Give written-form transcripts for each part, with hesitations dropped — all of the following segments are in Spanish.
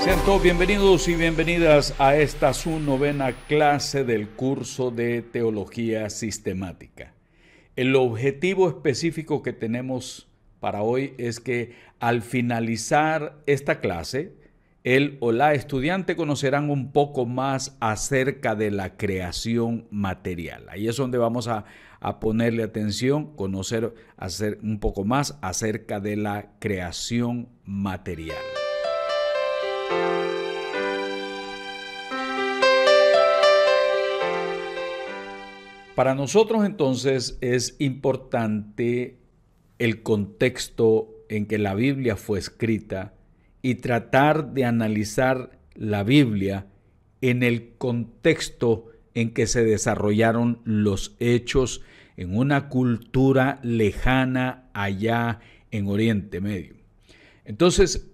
Sean todos bienvenidos y bienvenidas a esta su novena clase del curso de Teología Sistemática. El objetivo específico que tenemos para hoy es que al finalizar esta clase, el o la estudiante conocerán un poco más acerca de la creación material. Ahí es donde vamos a ponerle atención, hacer un poco más acerca de la creación material. Para nosotros entonces es importante el contexto en que la Biblia fue escrita y tratar de analizar la Biblia en el contexto en que se desarrollaron los hechos en una cultura lejana allá en Oriente Medio. Entonces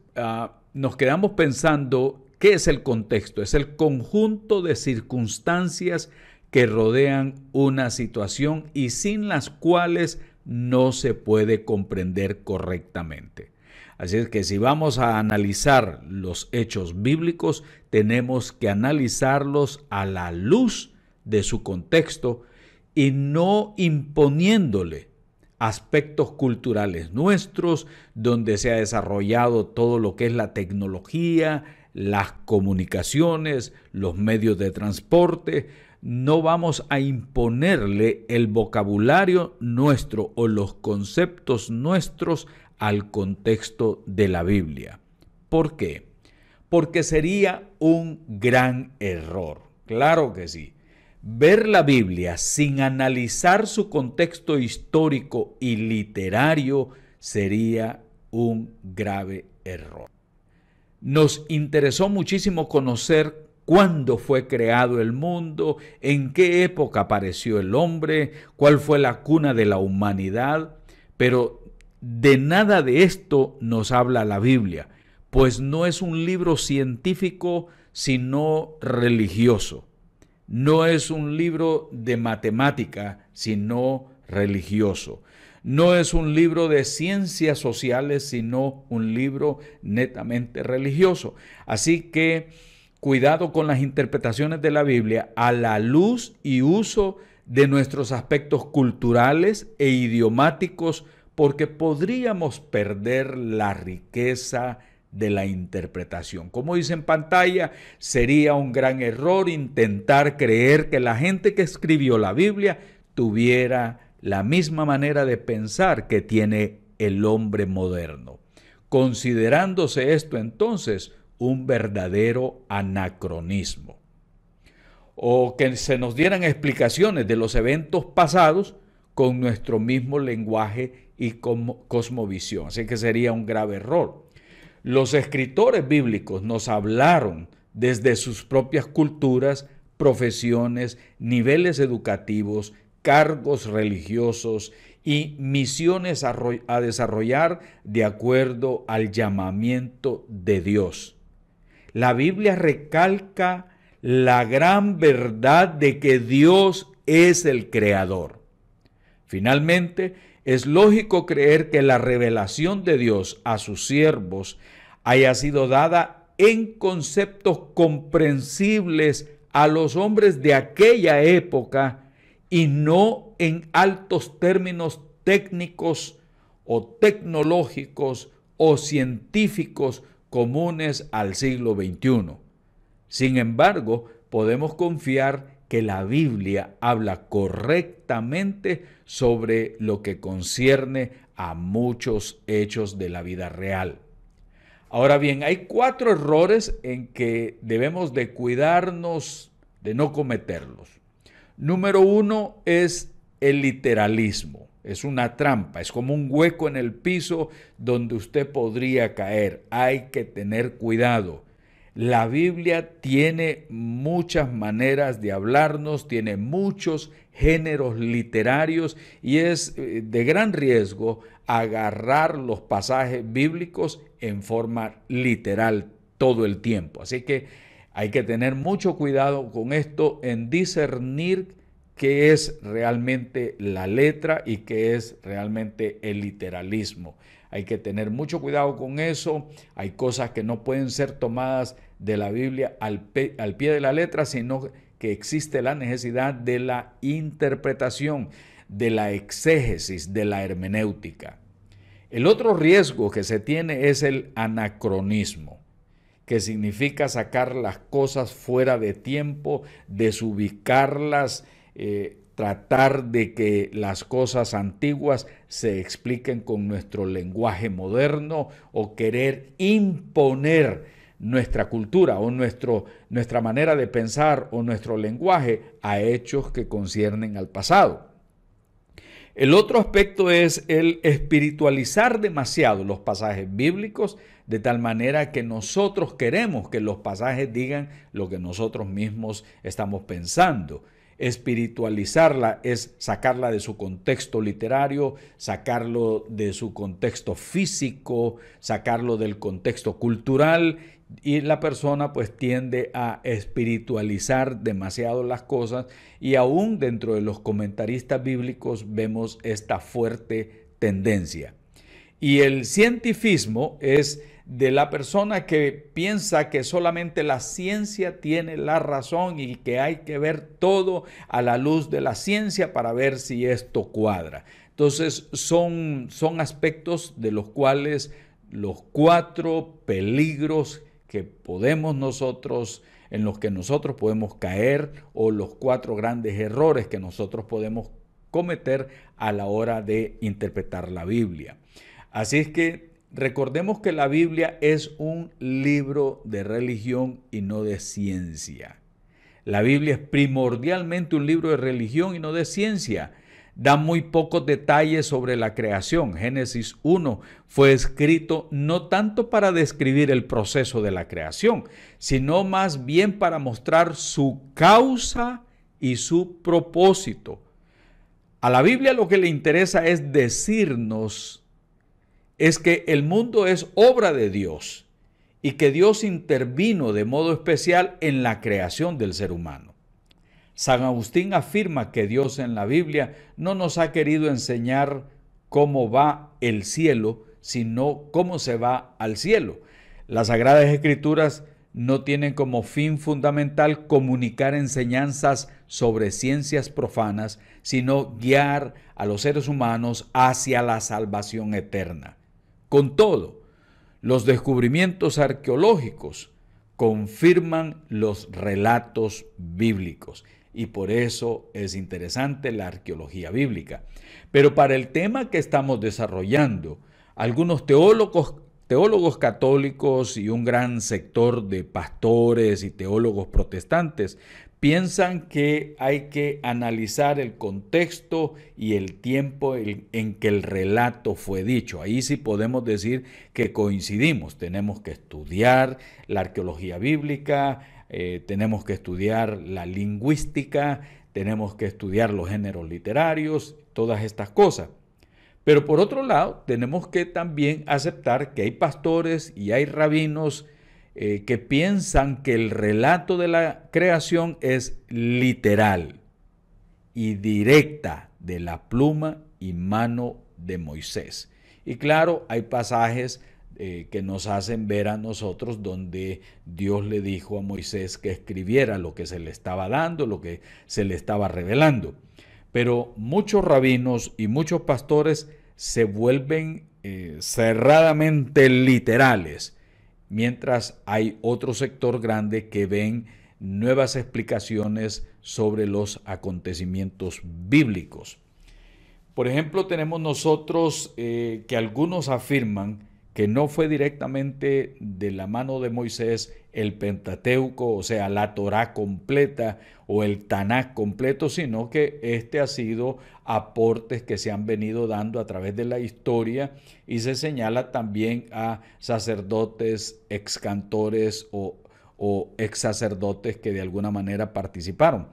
nos quedamos pensando, ¿qué es el contexto? Es el conjunto de circunstancias que rodean una situación y sin las cuales no se puede comprender correctamente. Así es que si vamos a analizar los hechos bíblicos, tenemos que analizarlos a la luz de su contexto y no imponiéndole aspectos culturales nuestros, donde se ha desarrollado todo lo que es la tecnología, las comunicaciones, los medios de transporte. No vamos a imponerle el vocabulario nuestro o los conceptos nuestros al contexto de la Biblia. ¿Por qué? Porque sería un gran error. Claro que sí. Ver la Biblia sin analizar su contexto histórico y literario sería un grave error. Nos interesó muchísimo conocer cuándo fue creado el mundo, en qué época apareció el hombre, cuál fue la cuna de la humanidad, pero de nada de esto nos habla la Biblia, pues no es un libro científico, sino religioso. No es un libro de matemática, sino religioso. No es un libro de ciencias sociales, sino un libro netamente religioso. Así que cuidado con las interpretaciones de la Biblia a la luz y uso de nuestros aspectos culturales e idiomáticos, porque podríamos perder la riqueza de la interpretación. Como dice en pantalla, sería un gran error intentar creer que la gente que escribió la Biblia tuviera la misma manera de pensar que tiene el hombre moderno, considerándose esto entonces un verdadero anacronismo. O que se nos dieran explicaciones de los eventos pasados con nuestro mismo lenguaje y cosmovisión. Así que sería un grave error. Los escritores bíblicos nos hablaron desde sus propias culturas, profesiones, niveles educativos, cargos religiosos y misiones a desarrollar de acuerdo al llamamiento de Dios. La Biblia recalca la gran verdad de que Dios es el creador. Finalmente, es lógico creer que la revelación de Dios a sus siervos haya sido dada en conceptos comprensibles a los hombres de aquella época y no en altos términos técnicos o tecnológicos o científicos comunes al siglo XXI. Sin embargo, podemos confiar que la Biblia habla correctamente sobre lo que concierne a muchos hechos de la vida real. Ahora bien, hay 4 errores en que debemos de cuidarnos de no cometerlos. Número 1 es el literalismo. Es una trampa, es como un hueco en el piso donde usted podría caer. Hay que tener cuidado. La Biblia tiene muchas maneras de hablarnos, tiene muchos géneros literarios y es de gran riesgo agarrar los pasajes bíblicos en forma literal todo el tiempo. Así que hay que tener mucho cuidado con esto en discernir qué es realmente la letra y qué es realmente el literalismo. Hay que tener mucho cuidado con eso. Hay cosas que no pueden ser tomadas de la Biblia al pie de la letra, sino que existe la necesidad de la interpretación, de la exégesis, de la hermenéutica. El otro riesgo que se tiene es el anacronismo, que significa sacar las cosas fuera de tiempo, desubicarlas, tratar de que las cosas antiguas se expliquen con nuestro lenguaje moderno o querer imponer nuestra cultura o nuestra manera de pensar o nuestro lenguaje a hechos que conciernen al pasado. El otro aspecto es el espiritualizar demasiado los pasajes bíblicos de tal manera que nosotros queremos que los pasajes digan lo que nosotros mismos estamos pensando. Espiritualizarla es sacarla de su contexto literario, sacarlo de su contexto físico, sacarlo del contexto cultural, y la persona pues tiende a espiritualizar demasiado las cosas, y aún dentro de los comentaristas bíblicos vemos esta fuerte tendencia. Y el cientifismo es de la persona que piensa que solamente la ciencia tiene la razón y que hay que ver todo a la luz de la ciencia para ver si esto cuadra. Entonces son aspectos de los cuales los 4 peligros que podemos nosotros, en los que nosotros podemos caer, o los 4 grandes errores que nosotros podemos cometer a la hora de interpretar la Biblia. Así es que recordemos que la Biblia es un libro de religión y no de ciencia. La Biblia es primordialmente un libro de religión y no de ciencia. Da muy pocos detalles sobre la creación. Génesis 1 fue escrito no tanto para describir el proceso de la creación, sino más bien para mostrar su causa y su propósito. A la Biblia lo que le interesa es decirnos es que el mundo es obra de Dios y que Dios intervino de modo especial en la creación del ser humano. San Agustín afirma que Dios en la Biblia no nos ha querido enseñar cómo va el cielo, sino cómo se va al cielo. Las Sagradas Escrituras no tienen como fin fundamental comunicar enseñanzas sobre ciencias profanas, sino guiar a los seres humanos hacia la salvación eterna. Con todo, los descubrimientos arqueológicos confirman los relatos bíblicos, y por eso es interesante la arqueología bíblica. Pero para el tema que estamos desarrollando, algunos teólogos católicos y un gran sector de pastores y teólogos protestantes piensan que hay que analizar el contexto y el tiempo en que el relato fue dicho. Ahí sí podemos decir que coincidimos. Tenemos que estudiar la arqueología bíblica, tenemos que estudiar la lingüística, tenemos que estudiar los géneros literarios, todas estas cosas. Pero por otro lado, tenemos que también aceptar que hay pastores y hay rabinos que piensan que el relato de la creación es literal y directa de la pluma y mano de Moisés. Y claro, hay pasajes que nos hacen ver a nosotros donde Dios le dijo a Moisés que escribiera lo que se le estaba dando, lo que se le estaba revelando. Pero muchos rabinos y muchos pastores se vuelven cerradamente literales, mientras hay otro sector grande que ven nuevas explicaciones sobre los acontecimientos bíblicos. Por ejemplo, tenemos nosotros que algunos afirman que no fue directamente de la mano de Moisés el Pentateuco, o sea, la Torá completa o el Tanaj completo, sino que este ha sido aportes que se han venido dando a través de la historia, y se señala también a sacerdotes, excantores o ex sacerdotes que de alguna manera participaron.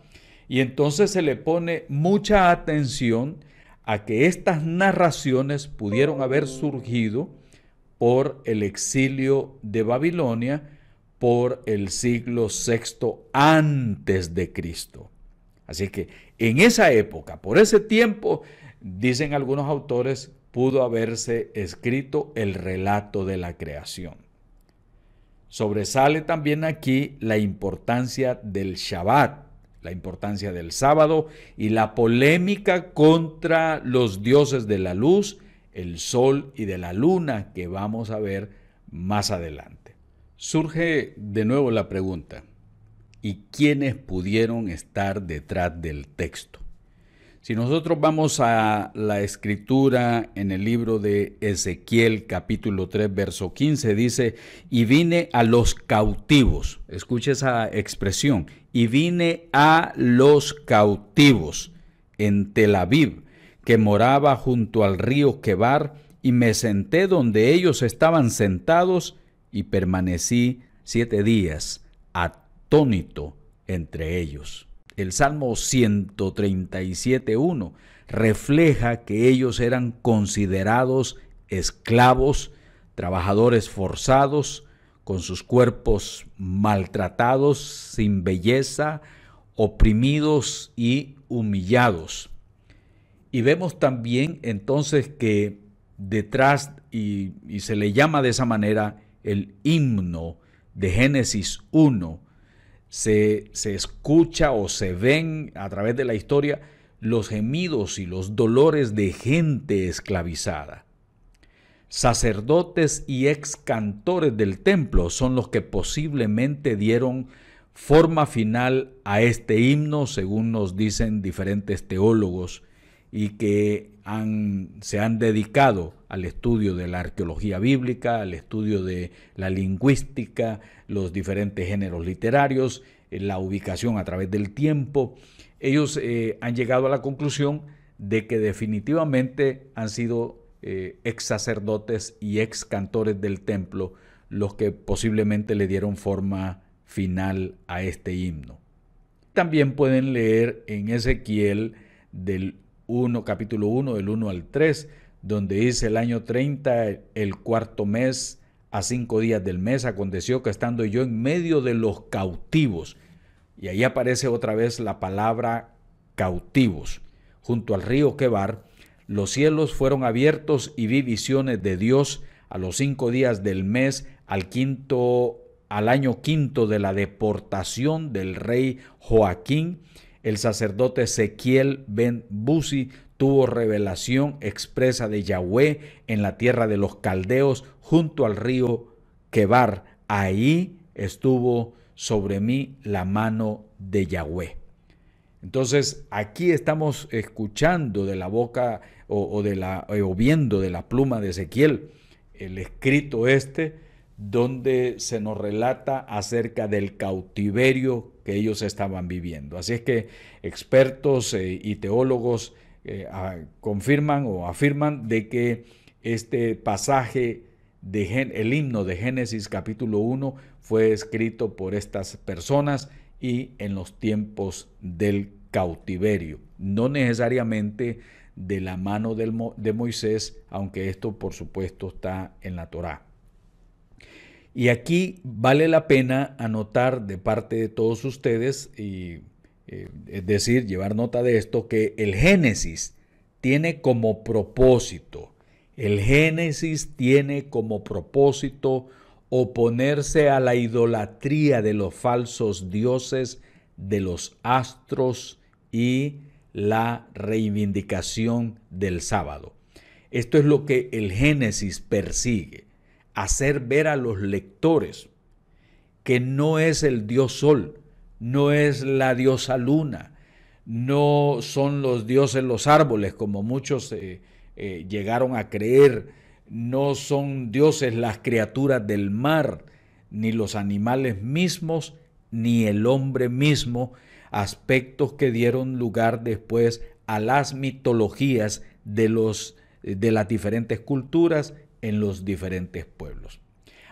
Y entonces se le pone mucha atención a que estas narraciones pudieron haber surgido por el exilio de Babilonia por el siglo VI antes de Cristo. Así que en esa época, por ese tiempo, dicen algunos autores, pudo haberse escrito el relato de la creación. Sobresale también aquí la importancia del Shabbat, la importancia del sábado y la polémica contra los dioses de la luz, el sol y de la luna, que vamos a ver más adelante. Surge de nuevo la pregunta, ¿y quiénes pudieron estar detrás del texto? Si nosotros vamos a la escritura en el libro de Ezequiel capítulo 3 verso 15, dice, y vine a los cautivos, escuche esa expresión, y vine a los cautivos en Tel Aviv, que moraba junto al río Quebar, y me senté donde ellos estaban sentados y permanecí 7 días atónito entre ellos. El Salmo 137:1 refleja que ellos eran considerados esclavos, trabajadores forzados, con sus cuerpos maltratados, sin belleza, oprimidos y humillados. Y vemos también entonces que detrás, y se le llama de esa manera, el himno de Génesis 1, se escucha o se ven a través de la historia los gemidos y los dolores de gente esclavizada. Sacerdotes y ex cantores del templo son los que posiblemente dieron forma final a este himno, según nos dicen diferentes teólogos, y que se han dedicado al estudio de la arqueología bíblica, al estudio de la lingüística, los diferentes géneros literarios, la ubicación a través del tiempo. Ellos han llegado a la conclusión de que definitivamente han sido ex sacerdotes y ex cantores del templo los que posiblemente le dieron forma final a este himno. También pueden leer en Ezequiel capítulo 1, del 1 al 3, donde dice: el año 30, el cuarto mes, a 5 días del mes, aconteció que estando yo en medio de los cautivos, y ahí aparece otra vez la palabra cautivos, junto al río Quebar, los cielos fueron abiertos y vi visiones de Dios a los 5 días del mes, al año quinto de la deportación del rey Joaquín. El sacerdote Ezequiel ben Buzi tuvo revelación expresa de Yahweh en la tierra de los caldeos junto al río Quebar. Ahí estuvo sobre mí la mano de Yahweh. Entonces aquí estamos escuchando de la boca o viendo de la pluma de Ezequiel el escrito donde se nos relata acerca del cautiverio que ellos estaban viviendo. Así es que expertos y teólogos confirman o afirman de que este pasaje el himno de Génesis capítulo 1 fue escrito por estas personas y en los tiempos del cautiverio, no necesariamente de la mano de Moisés, aunque esto por supuesto está en la Torá. Y aquí vale la pena anotar de parte de todos ustedes, es decir, llevar nota de esto, que el Génesis tiene como propósito, oponerse a la idolatría de los falsos dioses, de los astros y la reivindicación del sábado. Esto es lo que el Génesis persigue: hacer ver a los lectores que no es el dios sol, no es la diosa luna, no son los dioses los árboles, como muchos llegaron a creer, no son dioses las criaturas del mar, ni los animales mismos, ni el hombre mismo, aspectos que dieron lugar después a las mitologías de las diferentes culturas en los diferentes pueblos.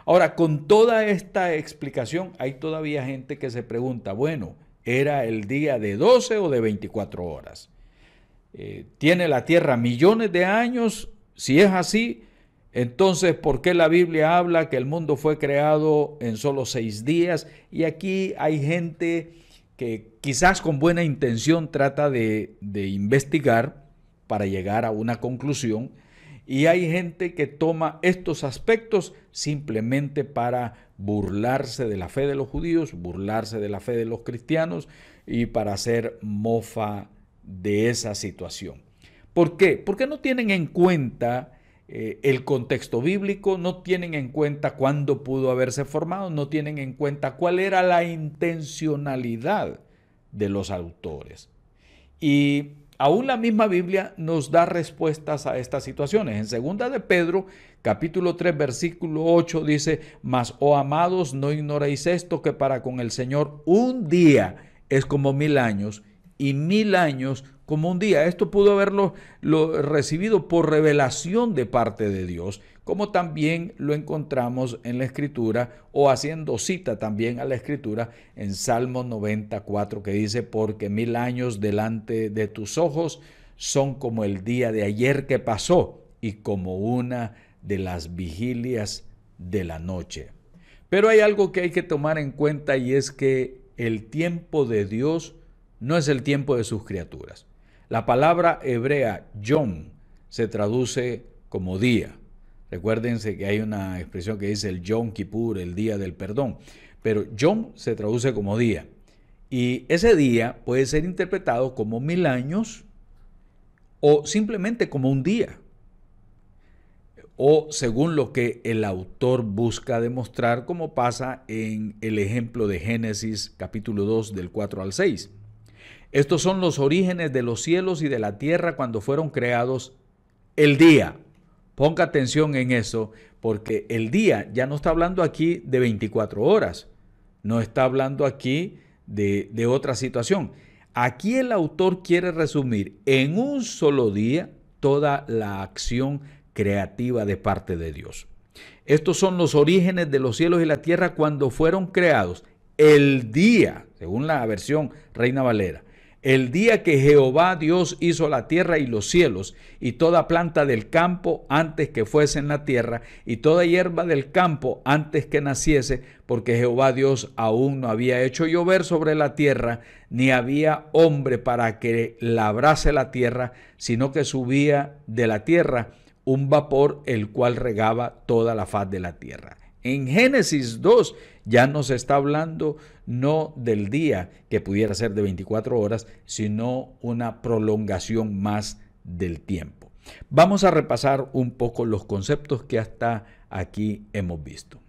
Ahora, con toda esta explicación, hay todavía gente que se pregunta, bueno, ¿era el día de 12 o de 24 horas? ¿Tiene la Tierra millones de años? Si es así, entonces, ¿por qué la Biblia habla que el mundo fue creado en solo 6 días? Y aquí hay gente que quizás con buena intención trata de investigar para llegar a una conclusión, y hay gente que toma estos aspectos simplemente para burlarse de la fe de los judíos, burlarse de la fe de los cristianos y para hacer mofa de esa situación. ¿Por qué? Porque no tienen en cuenta el contexto bíblico, no tienen en cuenta cuándo pudo haberse formado, no tienen en cuenta cuál era la intencionalidad de los autores. Y aún la misma Biblia nos da respuestas a estas situaciones. En segunda de Pedro, capítulo 3, versículo 8 dice: mas, oh amados, no ignoréis esto, que para con el Señor un día es como 1000 años y 1000 años como un día. Esto pudo haberlo recibido por revelación de parte de Dios, como también lo encontramos en la Escritura, o haciendo cita también a la Escritura en Salmo 94, que dice: porque 1000 años delante de tus ojos son como el día de ayer que pasó y como una de las vigilias de la noche. Pero hay algo que hay que tomar en cuenta, y es que el tiempo de Dios no es el tiempo de sus criaturas. La palabra hebrea yom se traduce como día. Recuérdense que hay una expresión que dice el Yom Kippur, el día del perdón, pero yom se traduce como día. Y ese día puede ser interpretado como 1000 años o simplemente como un día, o según lo que el autor busca demostrar, como pasa en el ejemplo de Génesis capítulo 2 del 4 al 6. Estos son los orígenes de los cielos y de la tierra cuando fueron creados el día. Ponga atención en eso, porque el día ya no está hablando aquí de 24 horas, no está hablando aquí de otra situación. Aquí el autor quiere resumir en un solo día toda la acción creativa de parte de Dios. Estos son los orígenes de los cielos y la tierra cuando fueron creados el día, según la versión Reina Valera, el día que Jehová Dios hizo la tierra y los cielos, y toda planta del campo antes que fuese en la tierra, y toda hierba del campo antes que naciese, porque Jehová Dios aún no había hecho llover sobre la tierra, ni había hombre para que labrase la tierra, sino que subía de la tierra un vapor, el cual regaba toda la faz de la tierra. En Génesis 2 ya nos está hablando no del día que pudiera ser de 24 horas, sino una prolongación más del tiempo. Vamos a repasar un poco los conceptos que hasta aquí hemos visto.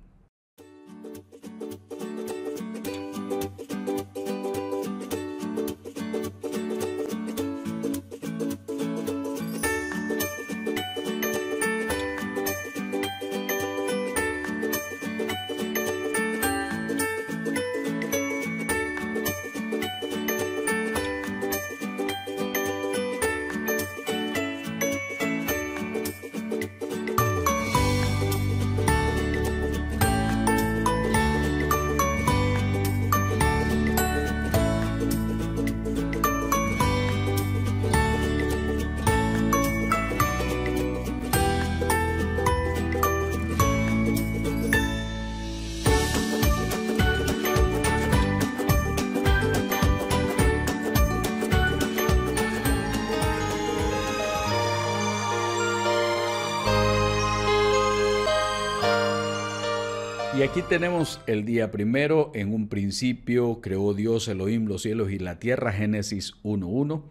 Y aquí tenemos el día primero. En un principio creó Dios Elohim los cielos y la tierra, Génesis 1:1.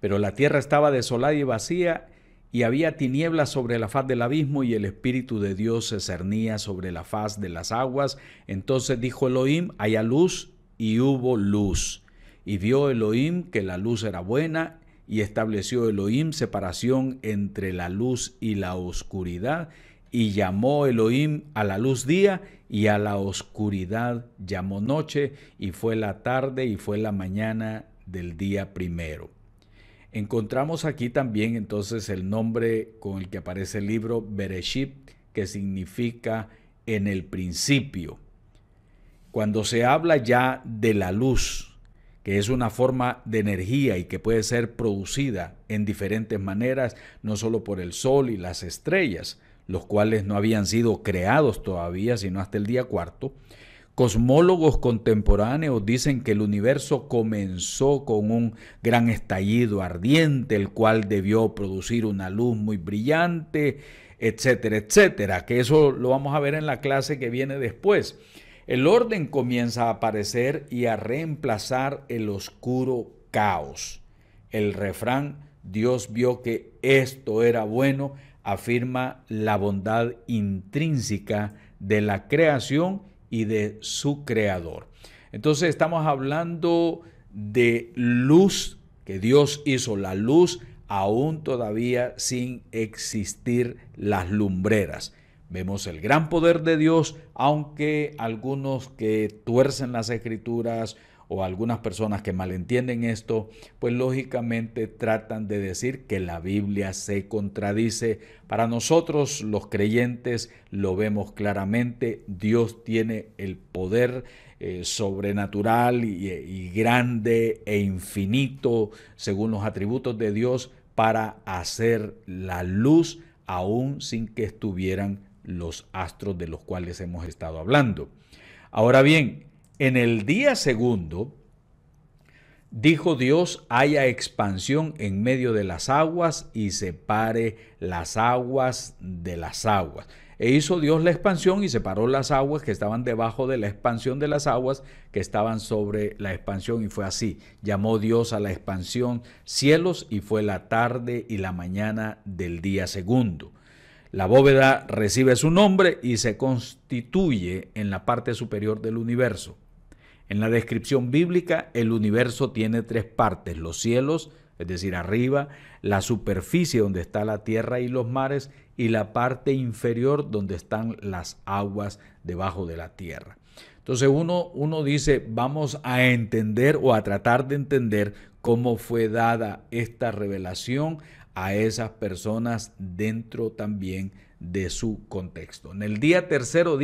Pero la tierra estaba desolada y vacía, y había tinieblas sobre la faz del abismo, y el Espíritu de Dios se cernía sobre la faz de las aguas. Entonces dijo Elohim: haya luz, y hubo luz. Y vio Elohim que la luz era buena, y estableció Elohim separación entre la luz y la oscuridad. Y llamó Elohim a la luz día, y a la oscuridad llamó noche, y fue la tarde y fue la mañana del día primero. Encontramos aquí también entonces el nombre con el que aparece el libro Bereshit, que significa en el principio. Cuando se habla ya de la luz, que es una forma de energía y que puede ser producida en diferentes maneras, no solo por el sol y las estrellas, los cuales no habían sido creados todavía, sino hasta el día cuarto. Cosmólogos contemporáneos dicen que el universo comenzó con un gran estallido ardiente, el cual debió producir una luz muy brillante, etcétera, etcétera, que eso lo vamos a ver en la clase que viene después. El orden comienza a aparecer y a reemplazar el oscuro caos. El refrán "Dios vio que esto era bueno" afirma la bondad intrínseca de la creación y de su creador. Entonces estamos hablando de luz, que Dios hizo la luz aún todavía sin existir las lumbreras. Vemos el gran poder de Dios, aunque algunos que tuercen las escrituras o algunas personas que malentienden esto, pues lógicamente tratan de decir que la Biblia se contradice. Para nosotros los creyentes lo vemos claramente. Dios tiene el poder sobrenatural y grande e infinito según los atributos de Dios para hacer la luz aún sin que estuvieran los astros de los cuales hemos estado hablando. Ahora bien, en el día segundo, dijo Dios: haya expansión en medio de las aguas y separe las aguas de las aguas. E hizo Dios la expansión y separó las aguas que estaban debajo de la expansión de las aguas que estaban sobre la expansión, y fue así. Llamó Dios a la expansión cielos, y fue la tarde y la mañana del día segundo. La bóveda recibe su nombre y se constituye en la parte superior del universo. En la descripción bíblica, el universo tiene tres partes: los cielos, es decir, arriba; la superficie donde está la tierra y los mares; y la parte inferior donde están las aguas debajo de la tierra. Entonces uno dice, vamos a entender o a tratar de entender cómo fue dada esta revelación a esas personas dentro también de su contexto. En el día tercero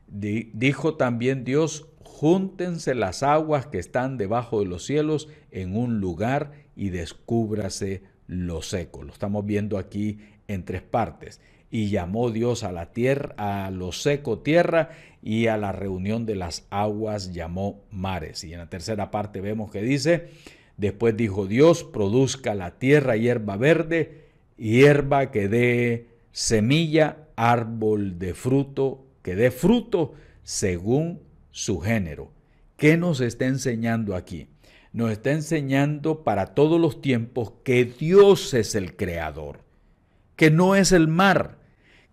dijo también Dios: júntense las aguas que están debajo de los cielos en un lugar y descúbrase lo seco. Lo estamos viendo aquí en tres partes. Y llamó Dios a la tierra, a lo seco tierra, y a la reunión de las aguas llamó mares. Y en la tercera parte vemos que dice: después dijo Dios: produzca la tierra hierba verde, hierba que dé semilla, árbol de fruto que dé fruto según su género. ¿Qué nos está enseñando aquí? Nos está enseñando para todos los tiempos que Dios es el creador, que no es el mar,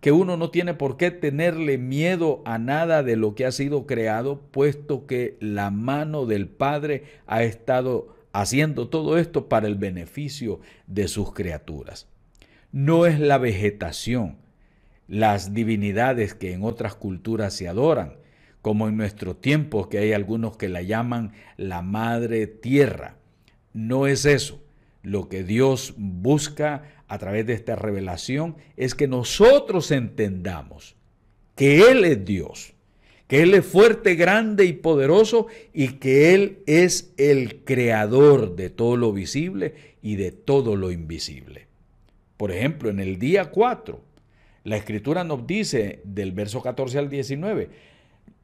que uno no tiene por qué tenerle miedo a nada de lo que ha sido creado, puesto que la mano del Padre ha estado haciendo todo esto para el beneficio de sus criaturas. No es la vegetación, las divinidades que en otras culturas se adoran, como en nuestro tiempo, que hay algunos que la llaman la madre tierra. No es eso. Lo que Dios busca a través de esta revelación es que nosotros entendamos que Él es Dios, que Él es fuerte, grande y poderoso, y que Él es el creador de todo lo visible y de todo lo invisible. Por ejemplo, en el día 4, la Escritura nos dice, del verso 14 al 19,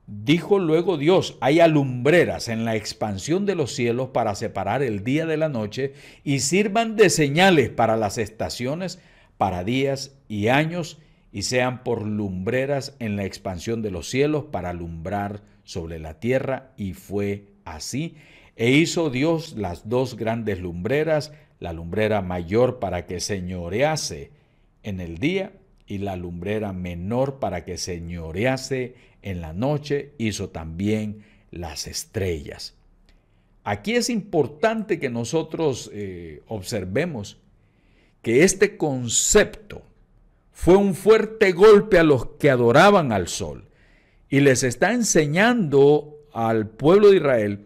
dijo luego Dios: haya lumbreras en la expansión de los cielos para separar el día de la noche, y sirvan de señales para las estaciones, para días y años, y sean por lumbreras en la expansión de los cielos para alumbrar sobre la tierra. Y fue así. E hizo Dios las dos grandes lumbreras, la lumbrera mayor para que señorease en el día, y la lumbrera menor para que señorease en la noche. Hizo también las estrellas. Aquí es importante que nosotros observemos que este concepto fue un fuerte golpe a los que adoraban al sol, y les está enseñando al pueblo de Israel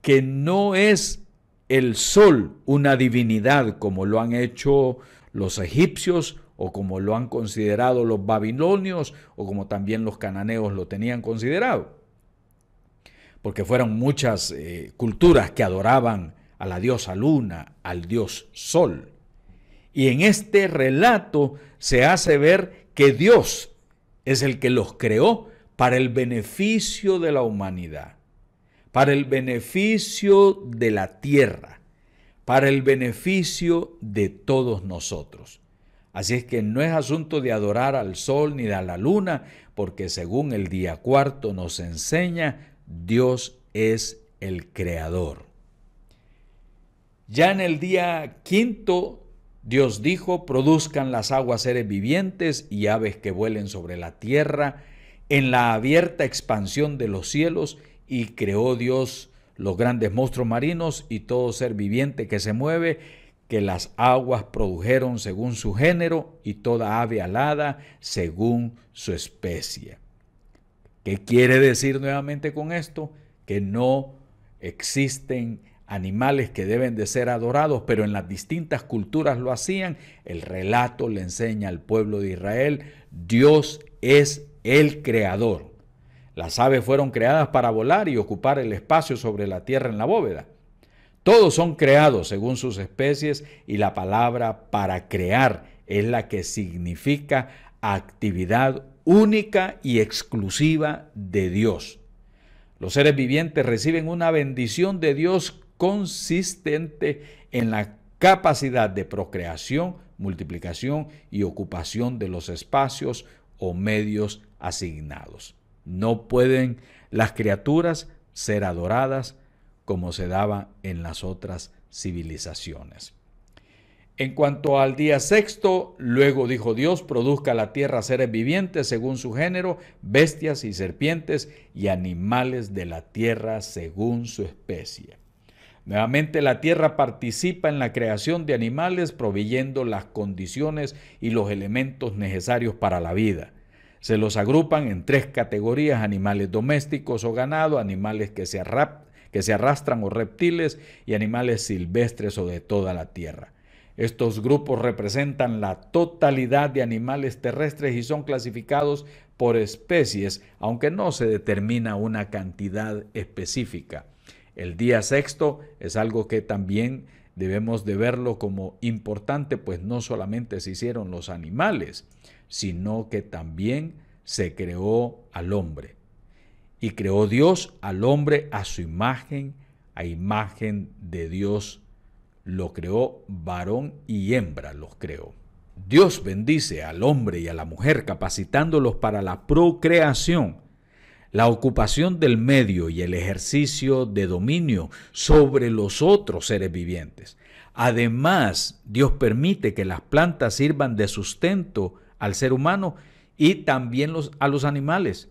que no es el sol una divinidad como lo han hecho los egipcios, o como lo han considerado los babilonios, o como también los cananeos lo tenían considerado, porque fueron muchas culturas que adoraban a la diosa luna, al dios sol. Y en este relato se hace ver que Dios es el que los creó para el beneficio de la humanidad, para el beneficio de la tierra, para el beneficio de todos nosotros. Así es que no es asunto de adorar al sol ni a la luna, porque según el día cuarto nos enseña, Dios es el creador. Ya en el día quinto, Dios dijo, produzcan las aguas seres vivientes y aves que vuelen sobre la tierra, en la abierta expansión de los cielos, y creó Dios los grandes monstruos marinos y todo ser viviente que se mueve, que las aguas produjeron según su género y toda ave alada según su especie. ¿Qué quiere decir nuevamente con esto? Que no existen animales que deben de ser adorados, pero en las distintas culturas lo hacían. El relato le enseña al pueblo de Israel, Dios es el creador. Las aves fueron creadas para volar y ocupar el espacio sobre la tierra en la bóveda. Todos son creados según sus especies y la palabra para crear es la que significa actividad única y exclusiva de Dios. Los seres vivientes reciben una bendición de Dios consistente en la capacidad de procreación, multiplicación y ocupación de los espacios o medios asignados. No pueden las criaturas ser adoradas como se daba en las otras civilizaciones. En cuanto al día sexto, luego dijo Dios, produzca la tierra seres vivientes según su género, bestias y serpientes y animales de la tierra según su especie. Nuevamente la tierra participa en la creación de animales, proveyendo las condiciones y los elementos necesarios para la vida. Se los agrupan en tres categorías: animales domésticos o ganado, animales que se arrastran o reptiles y animales silvestres o de toda la tierra. Estos grupos representan la totalidad de animales terrestres y son clasificados por especies, aunque no se determina una cantidad específica. El día sexto es algo que también debemos de verlo como importante, pues no solamente se hicieron los animales, sino que también se creó al hombre. Y creó Dios al hombre a su imagen, a imagen de Dios lo creó, varón y hembra los creó. Dios bendice al hombre y a la mujer, capacitándolos para la procreación, la ocupación del medio y el ejercicio de dominio sobre los otros seres vivientes. Además, Dios permite que las plantas sirvan de sustento al ser humano y también a los animales.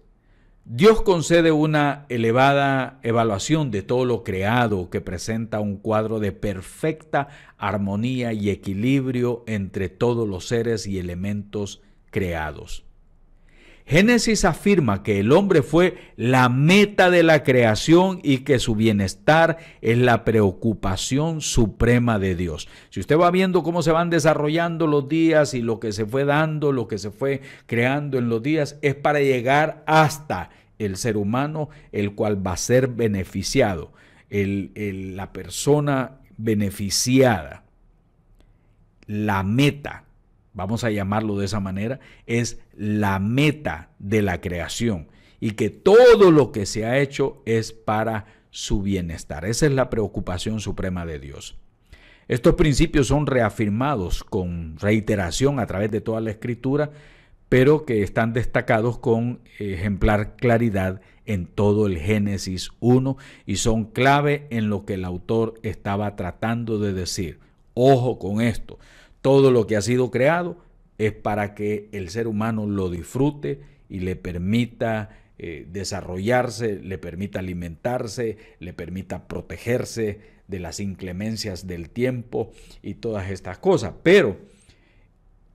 Dios concede una elevada evaluación de todo lo creado que presenta un cuadro de perfecta armonía y equilibrio entre todos los seres y elementos creados. Génesis afirma que el hombre fue la meta de la creación y que su bienestar es la preocupación suprema de Dios. Si usted va viendo cómo se van desarrollando los días y lo que se fue dando, lo que se fue creando en los días, es para llegar hasta el ser humano, el cual va a ser beneficiado, la persona beneficiada, la meta. Vamos a llamarlo de esa manera, es la meta de la creación y que todo lo que se ha hecho es para su bienestar. Esa es la preocupación suprema de Dios. Estos principios son reafirmados con reiteración a través de toda la Escritura, pero que están destacados con ejemplar claridad en todo el Génesis 1 y son clave en lo que el autor estaba tratando de decir. Ojo con esto. Todo lo que ha sido creado es para que el ser humano lo disfrute y le permita desarrollarse, le permita alimentarse, le permita protegerse de las inclemencias del tiempo y todas estas cosas. Pero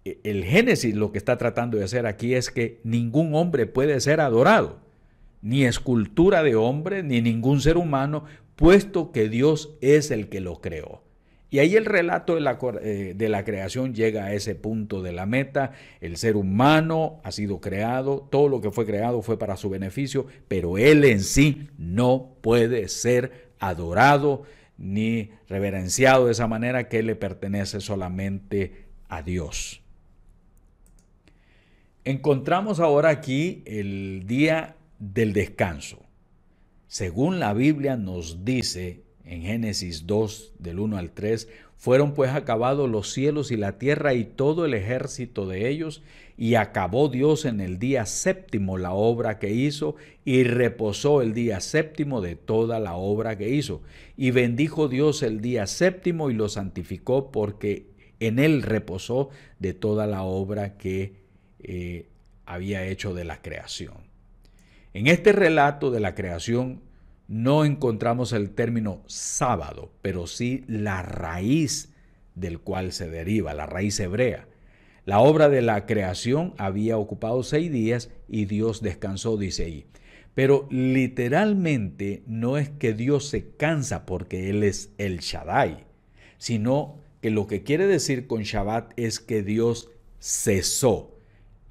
el Génesis lo que está tratando de hacer aquí es que ningún hombre puede ser adorado, ni escultura de hombre, ni ningún ser humano, puesto que Dios es el que lo creó. Y ahí el relato de la creación llega a ese punto de la meta. El ser humano ha sido creado, todo lo que fue creado fue para su beneficio, pero él en sí no puede ser adorado ni reverenciado de esa manera, que le pertenece solamente a Dios. Encontramos ahora aquí el día del descanso. Según la Biblia nos dice en Génesis 2, del 1 al 3, fueron pues acabados los cielos y la tierra y todo el ejército de ellos, y acabó Dios en el día séptimo la obra que hizo, y reposó el día séptimo de toda la obra que hizo. Y bendijo Dios el día séptimo y lo santificó, porque en él reposó de toda la obra que había hecho de la creación. En este relato de la creación no encontramos el término sábado, pero sí la raíz del cual se deriva, la raíz hebrea. La obra de la creación había ocupado 6 días y Dios descansó, dice ahí. Pero literalmente no es que Dios se cansa porque Él es el Shaddai, sino que lo que quiere decir con Shabbat es que Dios cesó.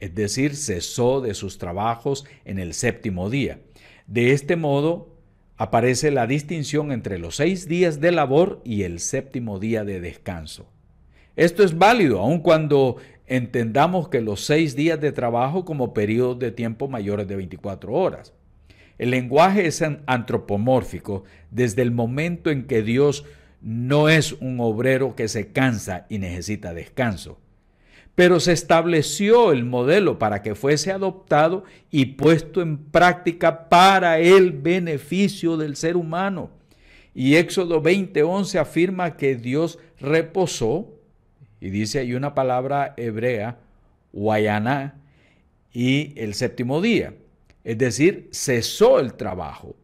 Es decir, cesó de sus trabajos en el séptimo día. De este modo, aparece la distinción entre los 6 días de labor y el séptimo día de descanso. Esto es válido, aun cuando entendamos que los 6 días de trabajo como periodos de tiempo mayores de 24 horas. El lenguaje es antropomórfico desde el momento en que Dios no es un obrero que se cansa y necesita descanso. Pero se estableció el modelo para que fuese adoptado y puesto en práctica para el beneficio del ser humano. Y Éxodo 20:11 afirma que Dios reposó, y dice ahí una palabra hebrea, wayaná, y el séptimo día. Es decir, cesó el trabajo.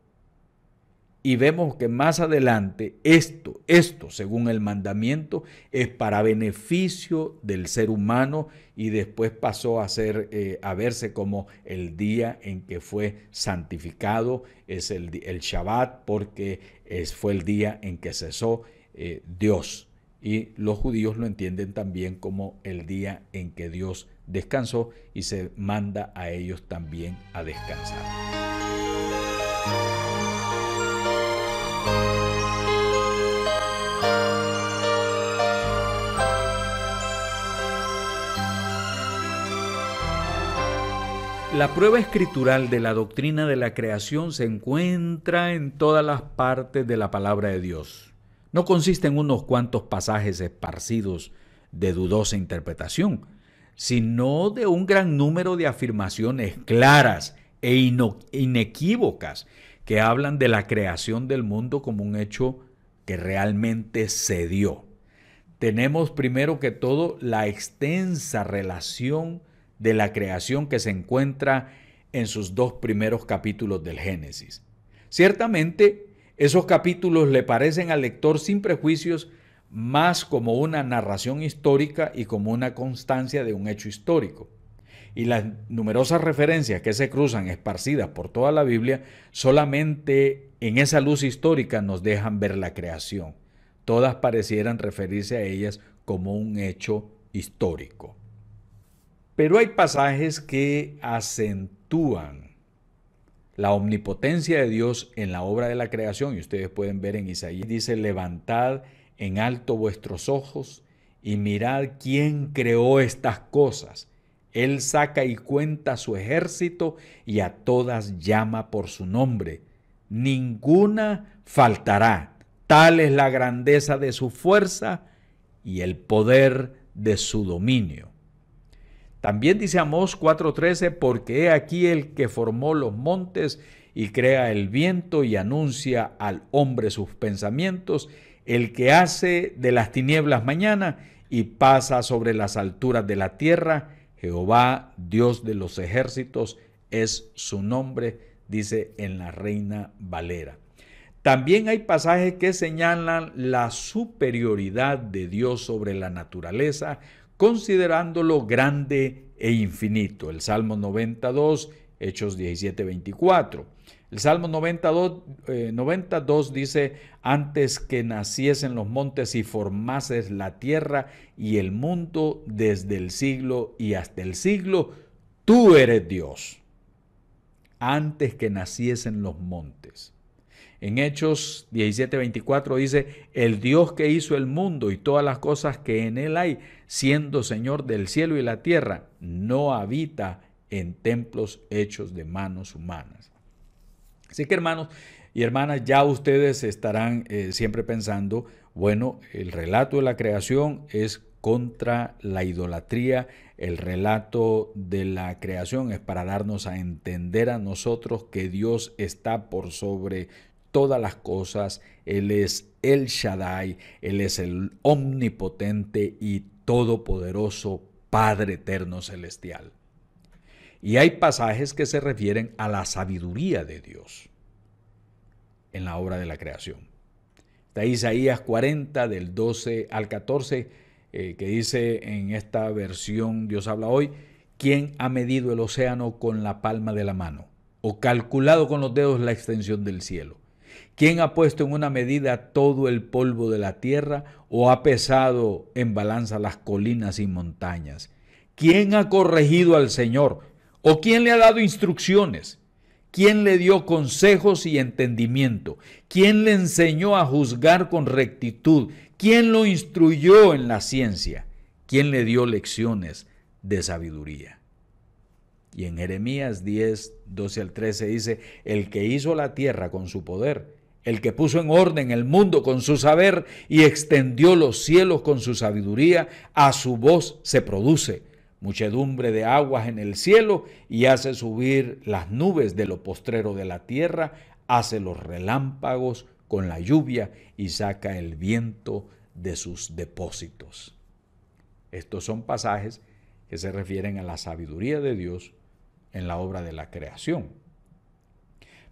Y vemos que más adelante esto, según el mandamiento, es para beneficio del ser humano, y después pasó a verse como el día en que fue santificado, es el Shabbat, porque fue el día en que cesó Dios. Y los judíos lo entienden también como el día en que Dios descansó y se manda a ellos también a descansar. La prueba escritural de la doctrina de la creación se encuentra en todas las partes de la palabra de Dios. No consiste en unos cuantos pasajes esparcidos de dudosa interpretación, sino de un gran número de afirmaciones claras e inequívocas que hablan de la creación del mundo como un hecho que realmente se dio. Tenemos primero que todo la extensa relación de la creación que se encuentra en sus 2 primeros capítulos del Génesis. Ciertamente, esos capítulos le parecen al lector sin prejuicios más como una narración histórica y como una constancia de un hecho histórico. Y las numerosas referencias que se cruzan esparcidas por toda la Biblia solamente en esa luz histórica nos dejan ver la creación. Todas parecieran referirse a ellas como un hecho histórico. Pero hay pasajes que acentúan la omnipotencia de Dios en la obra de la creación, y ustedes pueden ver en Isaías, dice: levantad en alto vuestros ojos y mirad quién creó estas cosas. Él saca y cuenta su ejército y a todas llama por su nombre. Ninguna faltará. Tal es la grandeza de su fuerza y el poder de su dominio. También dice Amós 4:13, porque he aquí el que formó los montes y crea el viento y anuncia al hombre sus pensamientos, el que hace de las tinieblas mañana y pasa sobre las alturas de la tierra. Jehová, Dios de los ejércitos, es su nombre, dice en la Reina Valera. También hay pasajes que señalan la superioridad de Dios sobre la naturaleza, considerándolo grande e infinito. El Salmo 92, Hechos 17:24. El Salmo 92 dice: antes que naciesen los montes y formases la tierra y el mundo desde el siglo y hasta el siglo, tú eres Dios. Antes que naciesen los montes. En Hechos 17:24 dice: el Dios que hizo el mundo y todas las cosas que en él hay, siendo Señor del cielo y la tierra, no habita en templos hechos de manos humanas. Así que hermanos y hermanas, ya ustedes estarán siempre pensando, bueno, el relato de la creación es contra la idolatría. El relato de la creación es para darnos a entender a nosotros que Dios está por sobre todas las cosas. Él es el Shaddai, Él es el omnipotente y todopoderoso Padre eterno celestial. Y hay pasajes que se refieren a la sabiduría de Dios en la obra de la creación. Está Isaías 40 del 12 al 14 que dice en esta versión Dios habla hoy: ¿quién ha medido el océano con la palma de la mano o calculado con los dedos la extensión del cielo? ¿Quién ha puesto en una medida todo el polvo de la tierra o ha pesado en balanza las colinas y montañas? ¿Quién ha corregido al Señor o quién le ha dado instrucciones? ¿Quién le dio consejos y entendimiento? ¿Quién le enseñó a juzgar con rectitud? ¿Quién lo instruyó en la ciencia? ¿Quién le dio lecciones de sabiduría? Y en Jeremías 10, 12 al 13 dice: el que hizo la tierra con su poder, el que puso en orden el mundo con su saber y extendió los cielos con su sabiduría, a su voz se produce muchedumbre de aguas en el cielo y hace subir las nubes de lo postrero de la tierra, hace los relámpagos con la lluvia y saca el viento de sus depósitos. Estos son pasajes que se refieren a la sabiduría de Dios en la obra de la creación.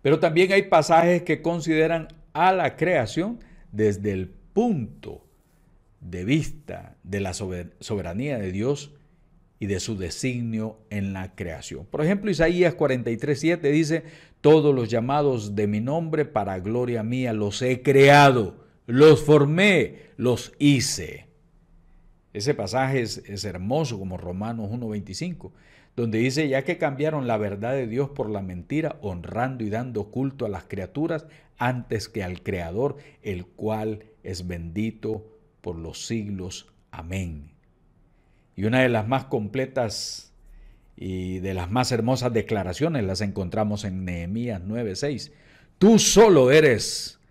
Pero también hay pasajes que consideran a la creación desde el punto de vista de la soberanía de Dios y de su designio en la creación. Por ejemplo, Isaías 43:7 dice: todos los llamados de mi nombre para gloria mía los he creado, los formé, los hice. Ese pasaje es hermoso, como Romanos 1:25, donde dice: ya que cambiaron la verdad de Dios por la mentira, honrando y dando culto a las criaturas antes que al Creador, el cual es bendito por los siglos. Amén. Y una de las más completas y de las más hermosas declaraciones las encontramos en Nehemías 9:6. Tú solo eres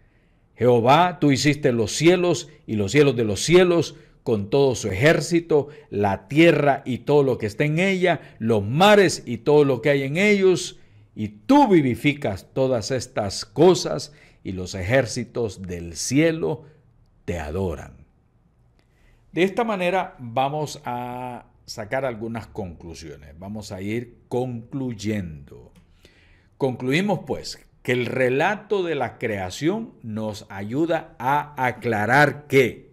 Jehová, tú hiciste los cielos y los cielos de los cielos con todo su ejército, la tierra y todo lo que está en ella, los mares y todo lo que hay en ellos, y tú vivificas todas estas cosas y los ejércitos del cielo te adoran. De esta manera vamos a sacar algunas conclusiones. Vamos a ir concluyendo. Concluimos pues que el relato de la creación nos ayuda a aclarar que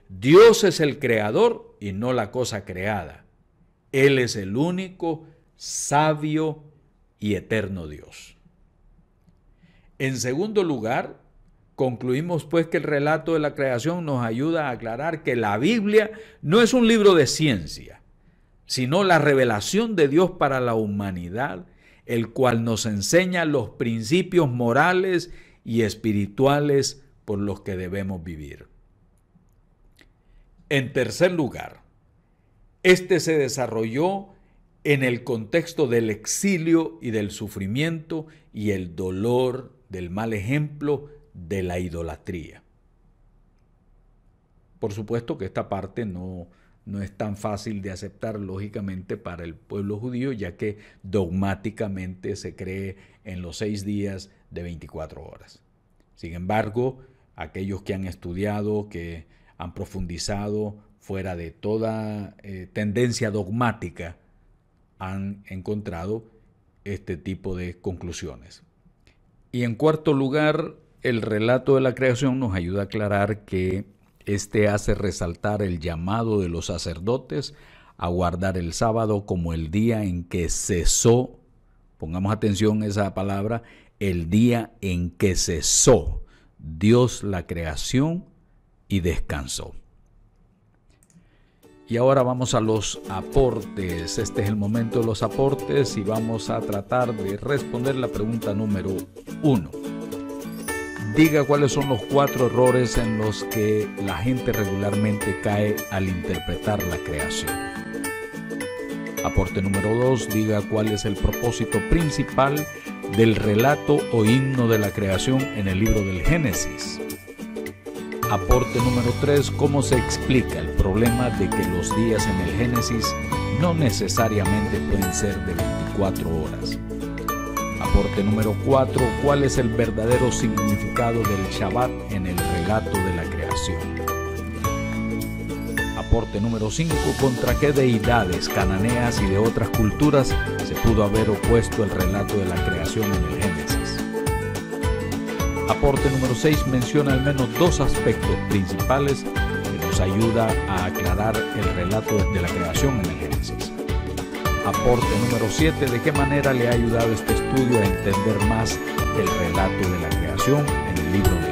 Dios es el creador y no la cosa creada. Él es el único, sabio y eterno Dios. En segundo lugar, concluimos pues que el relato de la creación nos ayuda a aclarar que la Biblia no es un libro de ciencia, sino la revelación de Dios para la humanidad, el cual nos enseña los principios morales y espirituales por los que debemos vivir. En tercer lugar, este se desarrolló en el contexto del exilio y del sufrimiento y el dolor del mal ejemplo de la idolatría. Por supuesto que esta parte no es tan fácil de aceptar, lógicamente, para el pueblo judío, ya que dogmáticamente se cree en los 6 días de 24 horas. Sin embargo, aquellos que han estudiado, que han profundizado fuera de toda tendencia dogmática, han encontrado este tipo de conclusiones. Y en cuarto lugar, el relato de la creación nos ayuda a aclarar que este hace resaltar el llamado de los sacerdotes a guardar el sábado como el día en que cesó, pongamos atención a esa palabra, el día en que cesó Dios la creación y descansó. Y ahora vamos a los aportes. Este es el momento de los aportes y vamos a tratar de responder la pregunta número 1. Diga cuáles son los 4 errores en los que la gente regularmente cae al interpretar la creación. Aporte número 2. Diga cuál es el propósito principal del relato o himno de la creación en el libro del Génesis. Aporte número 3, cómo se explica el problema de que los días en el Génesis no necesariamente pueden ser de 24 horas. Aporte número 4, cuál es el verdadero significado del Shabbat en el relato de la creación. Aporte número 5, contra qué deidades cananeas y de otras culturas se pudo haber opuesto el relato de la creación en el Génesis. Aporte número 6, menciona al menos 2 aspectos principales que nos ayuda a aclarar el relato de la creación en el Génesis. Aporte número 7, de qué manera le ha ayudado este estudio a entender más el relato de la creación en el libro de